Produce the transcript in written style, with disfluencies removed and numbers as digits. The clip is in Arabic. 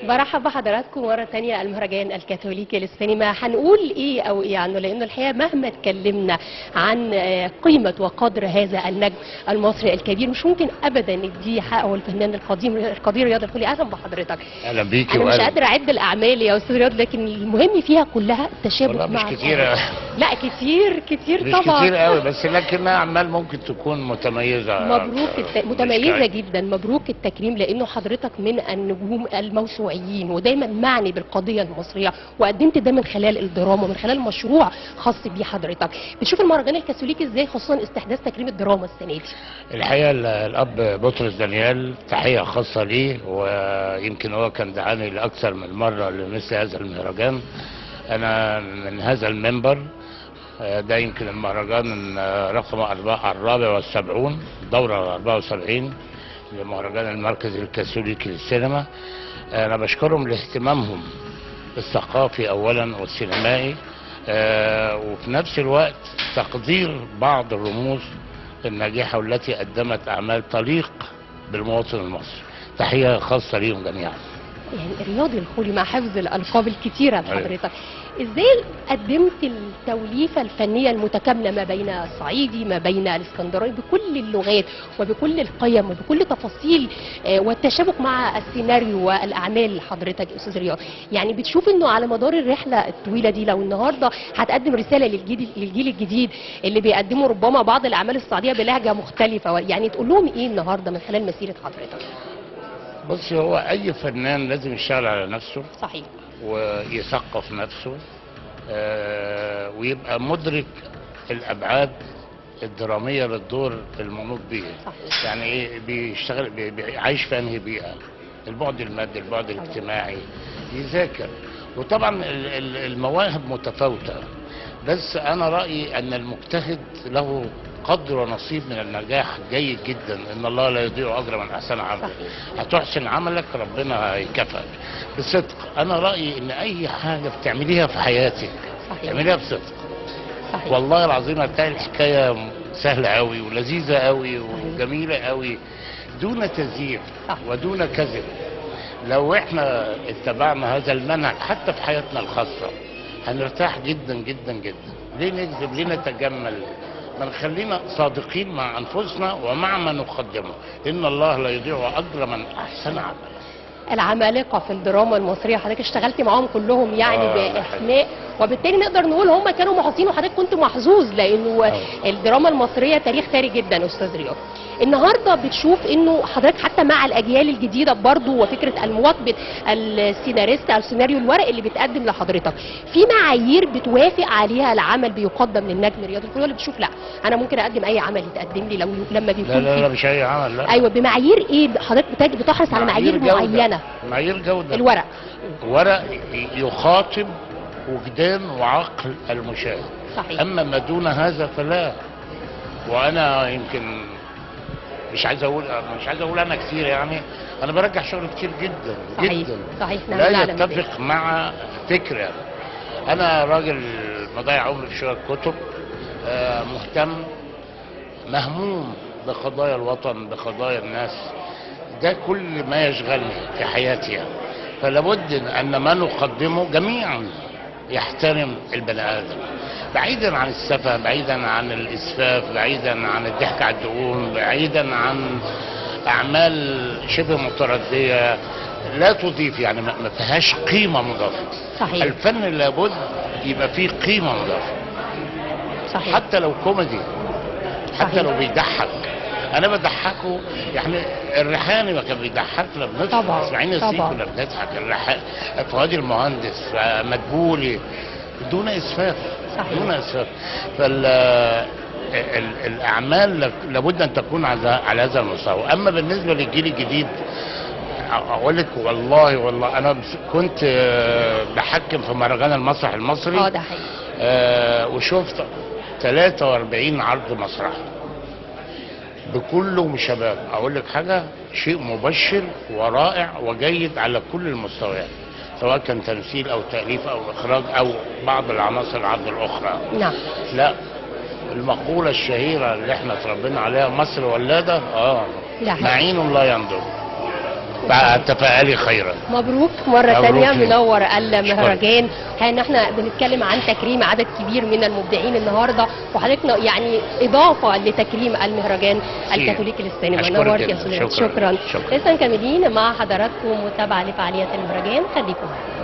برحب بحضراتكم مرة تانية. المهرجان الكاثوليكي للسينما هنقول ايه او ايه عنه، لانه الحقيقة مهما اتكلمنا عن قيمة وقدر هذا النجم المصري الكبير مش ممكن ابدا نديه حقه الفنان القدير رياض الخولي. اهلا بحضرتك. اهلا بيكي. انا مش قادرة اعد الاعمال يا استاذ رياض، لكن المهم فيها كلها التشابه مع مش كتير. لا كتير مش طبعا. كتير قوي، بس لكنها اعمال ممكن تكون متميزة. مبروك متميزة جدا، مبروك التكريم، لانه حضرتك من النجوم الموسوعيين ودايما معني بالقضيه المصريه، وقدمت ده من خلال الدراما ومن خلال مشروع خاص بيه حضرتك. بتشوف المهرجان الكاثوليكي ازاي، خصوصا استحداث تكريم الدراما السنه دي؟ الحقيقه الاب بطرس دانيال تحيه خاصه ليه، ويمكن هو كان دعاني لاكثر من مره لمثل هذا المهرجان. انا من هذا المنبر، ده يمكن المهرجان رقم 74، الدوره 74 لمهرجان المركز الكاثوليكي للسينما. انا بشكرهم لاهتمامهم الثقافي اولا والسينمائي، وفي نفس الوقت تقدير بعض الرموز الناجحه والتي قدمت اعمال تليق بالمواطن المصري. تحيه خاصه ليهم جميعا. يعني رياض الخولي مع حفظ الالقاب الكتيره لحضرتك، ازاي قدمت التوليفه الفنيه المتكامله ما بين الصعيدي ما بين الاسكندراني بكل اللغات وبكل القيم وبكل تفاصيل والتشابك مع السيناريو والاعمال حضرتك استاذ رياض؟ يعني بتشوف انه على مدار الرحله الطويله دي، لو النهارده هتقدم رساله للجيل الجديد اللي بيقدموا ربما بعض الاعمال الصعيديه بلهجه مختلفه، يعني تقول لهم ايه النهارده من خلال مسيره حضرتك؟ بص، هو اي فنان لازم يشتغل على نفسه، صحيح، ويثقف نفسه، ويبقى مدرك الابعاد الدراميه للدور المنوط به. صحيح. يعني ايه بيشتغل، عايش في انهي بيئه، البعد المادي، البعد الاجتماعي، يذاكر. وطبعا المواهب متفاوته، بس انا رايي ان المجتهد له قدر ونصيب من النجاح جيد جدا. ان الله لا يضيع اجر من احسن عمل. هتحسن عملك ربنا هيكافئك بصدق. انا رايي ان اي حاجه بتعمليها في حياتك تعمليها بصدق. صحيح. والله العظيم هتلاقي الحكايه سهله قوي ولذيذه قوي وجميله قوي دون تزييف ودون كذب. لو احنا اتبعنا هذا المنهج حتى في حياتنا الخاصه هنرتاح جدا جدا جدا. ليه نكذب؟ ليه نتجمل؟ ما نخلينا صادقين مع انفسنا ومع ما نقدمه. ان الله لا يضيع اجر من احسن عمل. العمالقه في الدراما المصريه حضرتك اشتغلتي معاهم كلهم يعني باحماء، وبالتالي نقدر نقول هم كانوا محظوظين وحضرتك كنت محظوظ، لانه الدراما المصريه تاريخ ثري جدا استاذ رياض. النهارده بتشوف انه حضرتك حتى مع الاجيال الجديده برضه، وفكره المواكبه السيناريست او السيناريو الورق اللي بيتقدم لحضرتك، في معايير بتوافق عليها العمل بيقدم للنجم رياض الخولي، ولا بتشوف لا انا ممكن اقدم اي عمل يتقدم لي لما بيكون لا مش اي عمل، لا. ايوه، بمعايير ايه حضرتك بتحرص على معايير معينه؟ معايير جوده. الورق يخاطب وجدان وعقل المشاهد. صحيح. اما ما دون هذا فلا. وانا يمكن مش عايز اقول انا كتير، يعني انا برجع شغل كتير جدا. صحيح. جدا صحيح. لا يتفق مع فكري. يعني انا راجل مضيع عمري في شغل كتب، مهتم مهموم بقضايا الوطن، بقضايا الناس. ده كل ما يشغلني في حياتي يعني. فلا بد ان ما نقدمه جميعا يحترم البني ادم، بعيدا عن السفه، بعيدا عن الاسفاف، بعيدا عن الضحك على الدقون، بعيدا عن اعمال شبه مترديه لا تضيف، يعني ما فيهاش قيمه مضافه. صحيح. الفن لابد يبقى فيه قيمه مضافه. صحيح. حتى لو كوميدي، حتى صحيح. لو بيضحك. انا بضحكه، يعني الريحاني ما كان بيضحكنا بنضحك، اسماعيل نسيب كنا بنضحك، فؤاد المهندس، مدبولي، دون اسفاف. صحيح. دون اسفاف. الاعمال لابد ان تكون على هذا المستوى. اما بالنسبه للجيل الجديد اقول لك والله انا كنت بحكم في مهرجان المسرح المصري. ده حقيقي. وشفت 43 عرض مسرحي بكلهم شباب. اقول لك حاجه، شيء مبشر ورائع وجيد على كل المستويات، سواء كان تمثيل او تاليف او اخراج او بعض العناصر العرض الاخرى. نعم. لا، المقوله الشهيره اللي احنا اتربينا عليها، مصر ولاده معين لا ينظر. تفاءلي خيرا. مبروك مرة مبروك تانية، ليك. منور المهرجان. ان احنا بنتكلم عن تكريم عدد كبير من المبدعين النهارده، وحضرتك يعني اضافة لتكريم المهرجان الكاثوليكي للسينما. أشكرك نورت يا جداً. استاذ. شكرا. شكراً. لسه مكملين مع حضراتكم متابعة لفعاليات المهرجان، خليكم معانا.